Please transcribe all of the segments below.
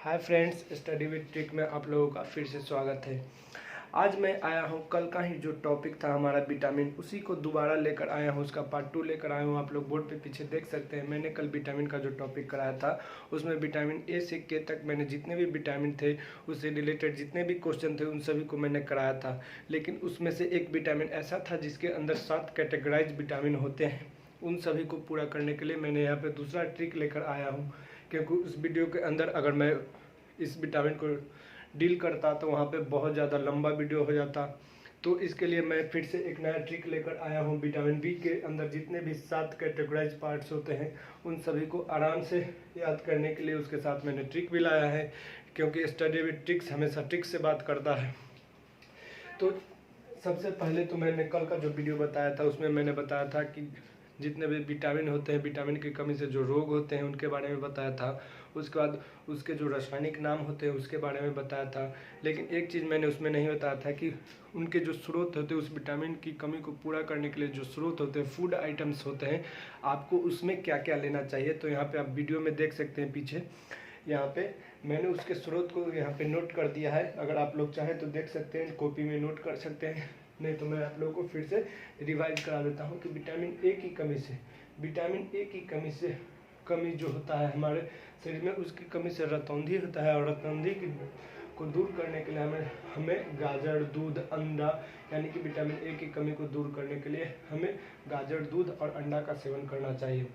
Hi friends, study with trick में आप लोगों का फिर से स्वागत है। आज मैं आया हूँ कल का ही जो टॉपिक था हमारा विटामिन, उसी को दोबारा लेकर आया हूँ। उसका पार्ट 2 लेकर आया हूँ। आप लोग बोर्ड पे पीछे देख सकते हैं। मैंने कल विटामिन का जो टॉपिक कराया था उसमें विटामिन ए से के तक मैंने जितने भी विटामिन थे उससे रिलेटेड जितने भी क्वेश्चन थे उन सभी को मैंने कराया था। लेकिन उसमें से एक विटामिन ऐसा था जिसके अंदर 7 कैटेगराइज विटामिन होते हैं। उन सभी को पूरा करने के लिए मैंने यहाँ पे दूसरा ट्रिक लेकर आया हूँ, क्योंकि उस वीडियो के अंदर अगर मैं इस विटामिन को डील करता तो वहाँ पे बहुत ज़्यादा लंबा वीडियो हो जाता। तो इसके लिए मैं फिर से एक नया ट्रिक लेकर आया हूँ। विटामिन बी के अंदर जितने भी 7 कैटेगराइज पार्ट्स होते हैं उन सभी को आराम से याद करने के लिए उसके साथ मैंने ट्रिक भी लाया है, क्योंकि स्टडी विद ट्रिक्स हमेशा ट्रिक से बात करता है। तो सबसे पहले तो मैंने कल का जो वीडियो बताया था उसमें मैंने बताया था कि जितने भी विटामिन होते हैं, विटामिन की कमी से जो रोग होते हैं उनके बारे में बताया था। उसके बाद उसके जो रासायनिक नाम होते हैं उसके बारे में बताया था। लेकिन एक चीज़ मैंने उसमें नहीं बताया था कि उनके जो स्रोत होते हैं, उस विटामिन की कमी को पूरा करने के लिए जो स्रोत होते हैं, फूड आइटम्स होते हैं, आपको उसमें क्या क्या लेना चाहिए। तो यहाँ पे आप वीडियो में देख सकते हैं पीछे, यहाँ पे मैंने उसके स्रोत को यहाँ पे नोट कर दिया है। अगर आप लोग चाहें तो देख सकते हैं, कॉपी में नोट कर सकते हैं, नहीं तो मैं आप लोगों को फिर से रिवाइज करा देता हूँ कि विटामिन ए की कमी से, विटामिन ए की कमी जो होता है हमारे शरीर में, उसकी कमी से रतौंधी होता है। और रतौंधी को दूर करने के लिए हमें गाजर, दूध, अंडा, यानी कि विटामिन ए की कमी को दूर करने के लिए हमें गाजर, दूध और अंडा का सेवन करना चाहिए।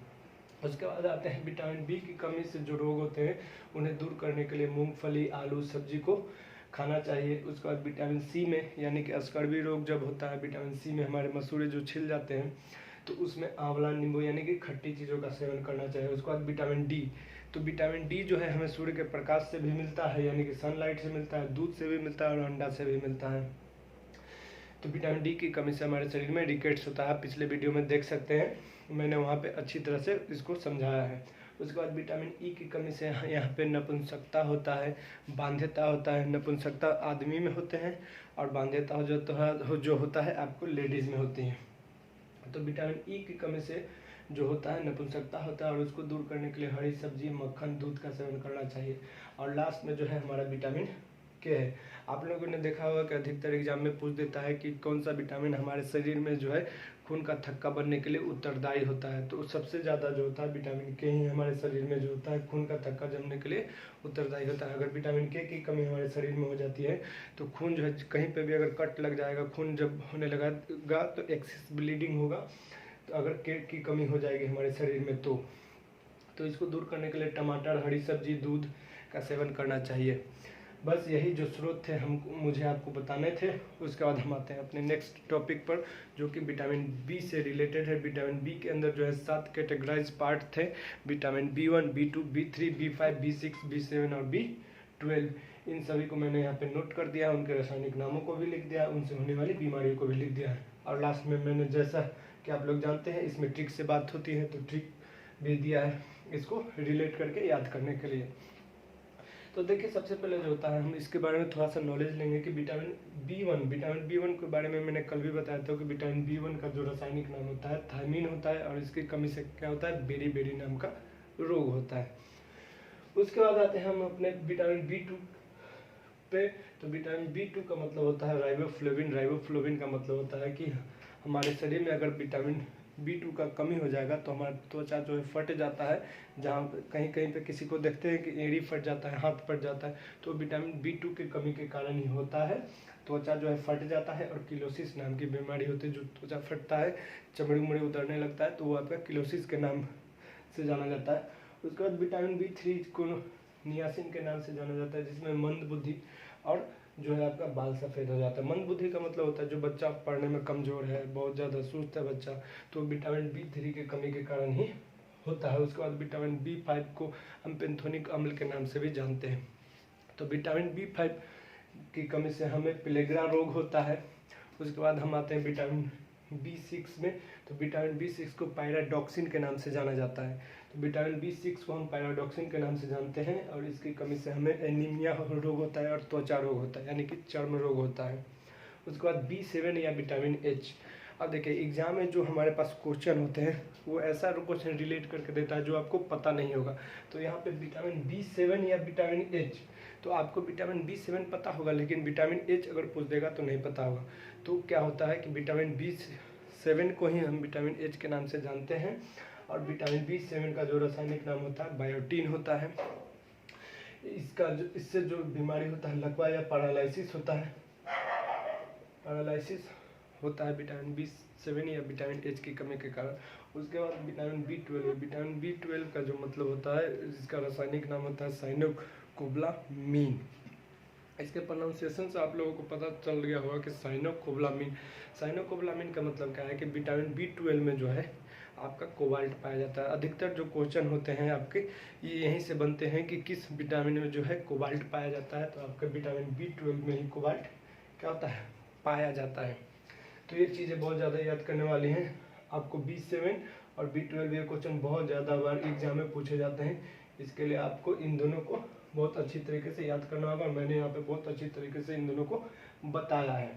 उसके बाद आते हैं विटामिन बी की कमी से जो रोग होते हैं उन्हें दूर करने के लिए मूंगफली, आलू, सब्जी को खाना चाहिए। उसके बाद विटामिन सी में, यानी कि अस्कर्वी रोग जब होता है, विटामिन सी में हमारे मसूड़े जो छिल जाते हैं तो उसमें आंवला, नींबू यानी कि खट्टी चीज़ों का सेवन करना चाहिए। उसके बाद विटामिन डी, तो विटामिन डी जो है हमें सूर्य के प्रकाश से भी मिलता है, यानी कि सनलाइट से मिलता है, दूध से भी मिलता है और अंडा से भी मिलता है। तो विटामिन डी की कमी से हमारे शरीर में रिकेट्स होता है। पिछले वीडियो में देख सकते हैं, मैंने वहाँ पे अच्छी तरह से इसको समझाया है। उसके बाद विटामिन ई की कमी से यहाँ पे नपुंसकता होता है, बांध्यता होता है। नपुंसकता आदमी में होते हैं और बांध्यता जो होता है आपको लेडीज़ में होती है। तो विटामिन ई की कमी से जो होता है नपुंसकता होता है, और उसको दूर करने के लिए हरी सब्जी, मक्खन, दूध का सेवन करना चाहिए। और लास्ट में जो है हमारा विटामिन के है। आप लोगों ने देखा होगा कि अधिकतर एग्जाम में पूछ देता है कि कौन सा विटामिन हमारे शरीर में जो है खून का थक्का बनने के लिए उत्तरदायी होता है। तो सबसे ज़्यादा जो होता है विटामिन के ही हमारे शरीर में जो होता है खून का थक्का जमने के लिए उत्तरदायी होता है। अगर विटामिन के की कमी हमारे शरीर में हो जाती है तो खून जो है कहीं पे भी अगर कट लग जाएगा, खून जब होने लगेगा तो एक्सेस ब्लीडिंग होगा। तो अगर के की कमी हो जाएगी हमारे शरीर में तो इसको दूर करने के लिए टमाटर, हरी सब्जी, दूध का सेवन करना चाहिए। बस यही जो स्रोत थे मुझे आपको बताने थे। उसके बाद हम आते हैं अपने नेक्स्ट टॉपिक पर, जो कि विटामिन बी से रिलेटेड है। विटामिन बी के अंदर जो है 7 कैटेगराइज पार्ट थे। Vitamin B1, B2, B3, B5, B6, B7 और B12। इन सभी को मैंने यहाँ पे नोट कर दिया, उनके रासायनिक नामों को भी लिख दिया, उनसे होने वाली बीमारियों को भी लिख दिया है। और लास्ट में मैंने, जैसा कि आप लोग जानते हैं, इसमें ट्रिक से बात होती है तो ट्रिक भी दिया है इसको रिलेट करके याद करने के लिए। तो देखिए, सबसे पहले जो होता है हम इसके बारे में थोड़ा सा नॉलेज लेंगे कि विटामिन बी वन के बारे में मैंने कल भी बताया था कि विटामिन B1 का जो रासायनिक नाम होता है थायमीन होता है, और इसकी कमी से क्या होता है, बेरी नाम का रोग होता है। उसके बाद आते हैं हम अपने विटामिन B2 पे। तो विटामिन B2 का मतलब होता है राइबोफ्लेविन। राइबोफ्लेविन का मतलब होता है कि हमारे शरीर में अगर विटामिन B2 का कमी हो जाएगा तो हमारा त्वचा जो है फट जाता है। जहाँ कहीं कहीं पे किसी को देखते हैं कि एड़ी फट जाता है, हाथ फट जाता है, तो विटामिन B2 की कमी के कारण ही होता है। त्वचा जो है फट जाता है और किलोसिस नाम की बीमारी होती है। जो त्वचा फटता है, चमड़ी उमड़ी उतरने लगता है, तो वो आपका किलोसिस के नाम से जाना जाता है। उसके बाद विटामिन B3 को नियासिन के नाम से जाना जाता है, जिसमें मंद बुद्धि और जो है आपका बाल सफ़ेद हो जाता है। मंद बुद्धि का मतलब होता है जो बच्चा पढ़ने में कमज़ोर है, बहुत ज़्यादा सुस्त है बच्चा, तो विटामिन B3 की कमी के कारण ही होता है। उसके बाद विटामिन B5 को हम पेंथोनिक अम्ल के नाम से भी जानते हैं। तो विटामिन B5 की कमी से हमें पेलेग्रा रोग होता है। उसके बाद हम आते हैं विटामिन B6 में। तो विटामिन B6 को पायराडॉक्सिन के नाम से जाना जाता है। तो विटामिन B6 को हम पायराडॉक्सिन के नाम से जानते हैं, और इसकी कमी से हमें एनीमिया रोग होता है और त्वचा रोग होता है, यानी कि चर्म रोग होता है। उसके बाद B7 या विटामिन H। अब देखिए, एग्जाम में जो हमारे पास क्वेश्चन होते हैं वो ऐसा क्वेश्चन रिलेट करके देता है जो आपको पता नहीं होगा। तो यहाँ पे विटामिन B7 या विटामिन H, तो आपको विटामिन B7 पता होगा, लेकिन विटामिन H अगर पूछ देगा तो नहीं पता होगा। तो क्या होता है कि विटामिन B7 को ही हम विटामिन H के नाम से जानते हैं, और विटामिन B7 का जो रासायनिक नाम होता है बायोटीन होता है। इससे जो बीमारी होता है लकवा या पैरालिसिस होता है, पैरालिसिस होता है विटामिन B7 या विटामिन H की कमी के कारण। उसके बाद विटामिन B12, विटामिन B12 का जो मतलब होता है, जिसका रासायनिक नाम होता है साइनोकोबालामीन। इसके प्रोनाउंसिएशन से आप लोगों को पता चल गया होगा कि साइनोकोबालामीन। साइनोकोबालामीन का मतलब क्या है कि विटामिन B12 में जो है आपका कोबाल्ट पाया जाता है। अधिकतर जो क्वेश्चन होते हैं आपके ये यहीं से बनते हैं कि किस विटामिन में जो है कोबाल्ट पाया जाता है, तो आपका विटामिन B12 में ही कोबाल्ट क्या होता है, पाया जाता है। तो ये चीज़ें बहुत ज़्यादा याद करने वाली हैं। आपको B7 और B12 ये क्वेश्चन बहुत ज़्यादा बार एग्जाम में पूछे जाते हैं, इसके लिए आपको इन दोनों को बहुत अच्छी तरीके से याद करना होगा। मैंने यहाँ पे बहुत अच्छी तरीके से इन दोनों को बताया है।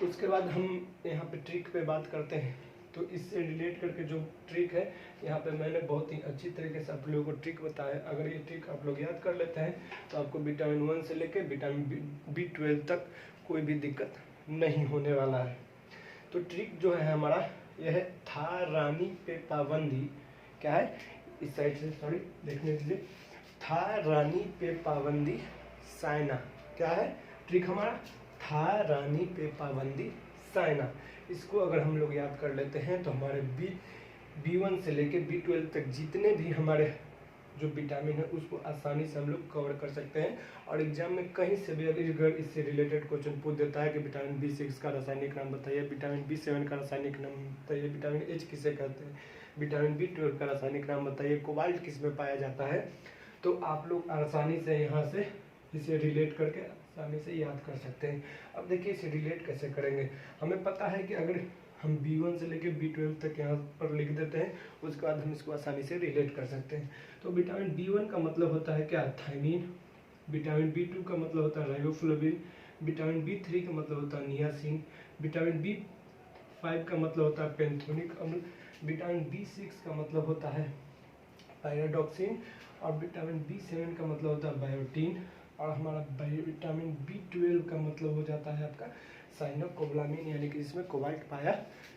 उसके बाद हम यहाँ पे ट्रिक पे बात करते हैं। तो इससे रिलेट करके जो ट्रिक है यहाँ पे मैंने बहुत ही अच्छी तरीके से आप लोगों को ट्रिक बताया। अगर ये ट्रिक आप लोग याद कर लेते हैं तो आपको विटामिन 1 से लेकर विटामिन B12 तक कोई भी दिक्कत नहीं होने वाला है। तो ट्रिक जो है हमारा यह है थायरानी पे पाबंदी। क्या है, इस साइड से सॉरी देखने के लिए, थायरानी पे पाबंदी साइना। क्या है ट्रिक हमारा, थायरानी पे पाबंदी साइना। इसको अगर हम लोग याद कर लेते हैं तो हमारे B1 से लेके B12 तक जितने भी हमारे जो विटामिन है उसको आसानी से हम लोग कवर कर सकते हैं। और एग्जाम में कहीं से भी अगर इससे रिलेटेड क्वेश्चन पूछ देता है कि विटामिन B6 का रासायनिक नाम बताइए, विटामिन B7 का रासायनिक नाम बताइए, विटामिन H किसे कहते हैं, विटामिन B12 का रासायनिक नाम बताइए, कोबाल्ट किस में पाया जाता है, तो आप लोग आसानी से यहाँ से इसे रिलेट करके आसानी से याद कर सकते हैं। अब देखिए इसे रिलेट कैसे करेंगे। हमें पता है कि अगर हम B1 से लेकर B12 तक यहाँ पर लिख देते हैं, उसके बाद हम इसको आसानी से रिलेट कर सकते हैं। तो विटामिन B1 का मतलब होता है क्या, थायमीन। विटामिन B2 का मतलब होता है राइबोफ्लाविन। विटामिन B3 का मतलब होता है नियासिन। विटामिन B5 का मतलब होता है पेंथोनिक अम्ल। विटामिन B6 का मतलब होता है पायरोडॉक्सिन। और विटामिन B7 का मतलब होता है बायोटीन। और हमारा विटामिन B12 का मतलब हो जाता है आपका साइनोकोबालामीन, यानी कि इसमें कोबाल्ट पाया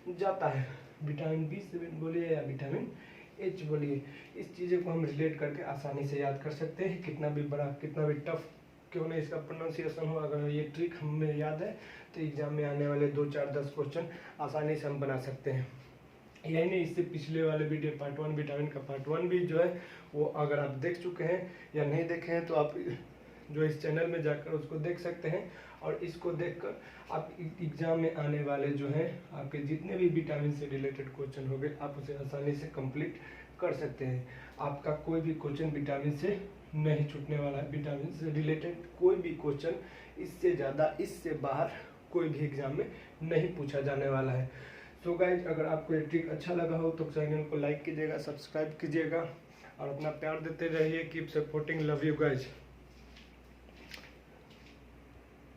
जाता है। विटामिन B7 बोलिए या विटामिन H बोलिए, इस चीज़ों को हम रिलेट करके आसानी से याद कर सकते हैं। कितना भी बड़ा कितना भी टफ क्यों नहीं इसका प्रोनाउंसिएशन हो, अगर ये ट्रिक हमें याद है तो एग्जाम में आने वाले 2 4 10 क्वेश्चन आसानी से हम बना सकते हैं। यही नहीं, इससे पिछले वाले वीडियो पार्ट 1 विटामिन का पार्ट 1 भी जो है वो अगर आप देख चुके हैं या नहीं देखे हैं तो आप जो इस चैनल में जाकर उसको देख सकते हैं। और इसको देखकर आप एग्जाम में आने वाले जो हैं आपके जितने भी विटामिन से रिलेटेड क्वेश्चन हो गए आप उसे आसानी से कंप्लीट कर सकते हैं। आपका कोई भी क्वेश्चन विटामिन से नहीं छूटने वाला है। विटामिन से रिलेटेड कोई भी क्वेश्चन इससे ज़्यादा इससे बाहर कोई भी एग्जाम में नहीं पूछा जाने वाला है। सो गाइज, अगर आपको ये ट्रिक अच्छा लगा हो तो चैनल को लाइक कीजिएगा, सब्सक्राइब कीजिएगा और अपना प्यार देते रहिए। Keep supporting, love you guys.